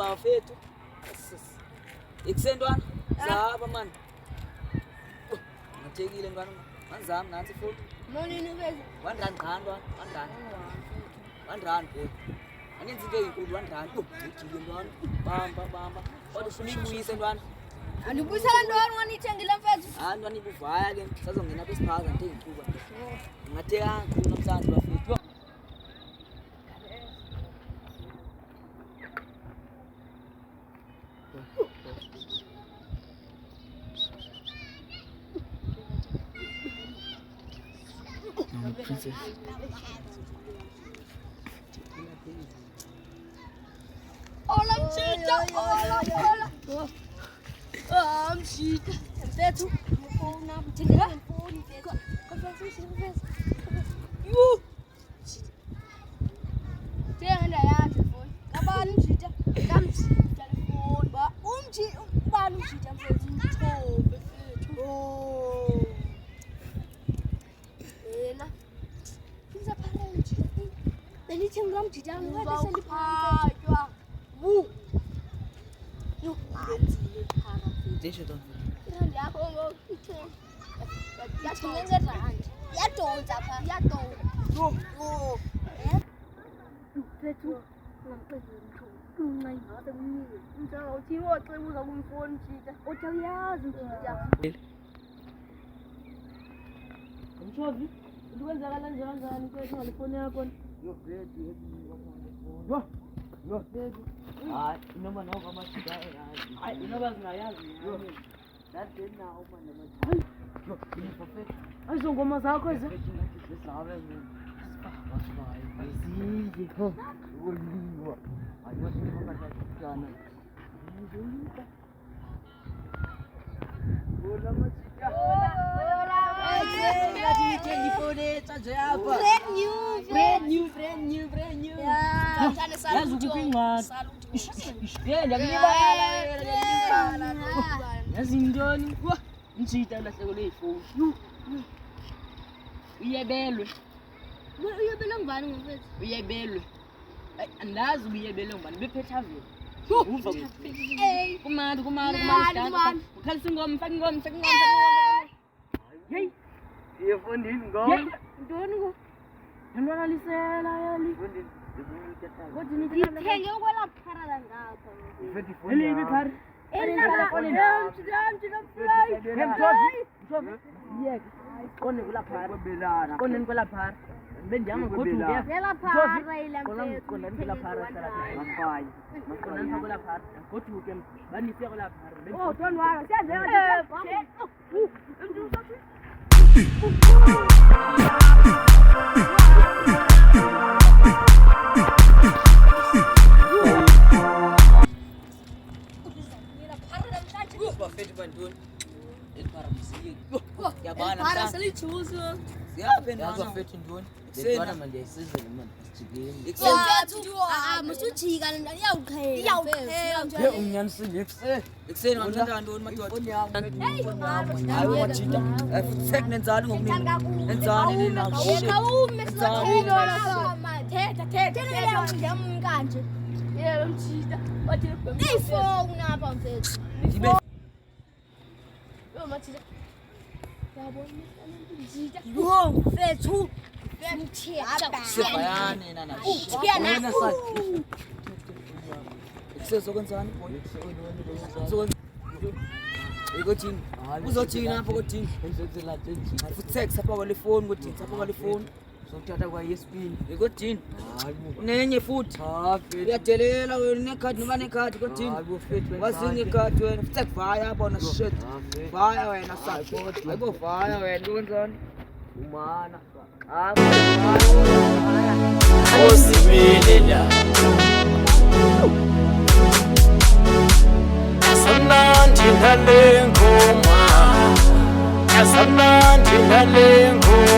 bafethu. Ikusentwana. Zaba man. Ngithekile ntwana. Manzami nansi futhi. Monini uveze. 1 rand qhandwa, 1 rand. 1 rand boy. Angenzi into eyinkulu 1 rand. Ujike ntwana. Bamba. Kodwa ufuna ibuyise ntwana. Andibuyisela ntwana nganithengile mfethu. Hayi ntwana ibuvaya ke. Sazongena apha esiphaza into eyinkuba. Ngatheka kakhulu namhlanje bafethu. Princess. Ola mshita. Mshita. Mfethu. Mfona mthengela mfoni mfethu. Mfethu. Yo. Thenga ndayazi mfoni. Kabani mshita? Kamshita mfoni. Ba ubani mshita mfethu mthobe mfethu. Oh. Ela. Phinza phara mshita. Benithi ngomjita ngikade sendiphathwa. Yo, ngenzile phara mfethu. Desho don. Irandi yakho ngokuthe. Yadonsa randi. Yadonsa pha. Yadonsa. Yo. Mfethu. Ngaphezu mthunqa ingade kumnike. Mntaka uthi wocebuza kumfoni mshita. Uthi uyazi mshita. Mshovi, ukwenzakala njani kwethu ngalifoni yakho? Yo ready. Yo, baby. Hayi noma nawo amashida ayazi. Hayi, inoba zingayazi. Yo. That day now man lama. Yo, ni perfect. Ayizo ngoma zakho ezi. Sisabe mina. Asizike. Uliwa. Ayothi ngoma zakana. Hola machika. Brand new. Yazi ukuphinqana. Yazi intoni? Mjita ulahlekelwe ifoni. Uyebelwe. Uyebelwe ngubani mfethu? Uyebelwe. Andazi uyebelwe ngubani bephetha vele. Uva kumandi. Ukhalisa ingoma, faka ingoma. Hey. Yefondini ngoma. Ntoni ko? Yantwana lisela yali. Yefondini. Kodwa nithi Ngithenge ukwela phara ngapha. Ifethi phone. elibi phari. Yeke. Qone kula phari. Kwebelana. Qoneni kwela phari. Bendiyama goduke. Yela phara ile mfethu. Qoneni kwela phari sala. Mafai. Qoneni kwela phari. Goduke banise kwela phari. Oh, don't worry. Siyazenza. Bafethu bantoni. Elipara msiki. Yabana Phara mntana. selijuzo. Siyaphendana Bafethu ntoni? Sena. Lentwana manje ayisizele manje sijikeni. Mfethu. Musujika iyawuqhela. Ke unyanisile ekuseni. Ekuseni ngamthanda ntoni madoda? Ifoni yami. Hayi wajita. Futhi nenzani ngokuningi. Nenzani nina shit. Kawume sizothela thetha ngiyamkanje. Yebo mjita. Wathi ifoni apha mfethu. Ndibe Yo machita. Yabona mjita. Yo mfethu. sefayane nana. Uthiyana. Sezokwenzani boy? Uzokwenza. Ikothini. Uzothina apha kothini. Ngizenzela nje. Futhi text apha kwale phone kothini, apha kwale phone. Sokuthatha kwa ESPN. Ikothini. Hayi bo. Unenye futhi. Bafethu. Uyadelela wena necard noma necard kothini. Hayi bafethu. Wazinye card wena. Futhi vaya yabona shit. Vaya wena support. Hayibo vaya wena kwenzani? Umana. Osibilela Asamnandi nale ngoma Asamnandi nale ngoma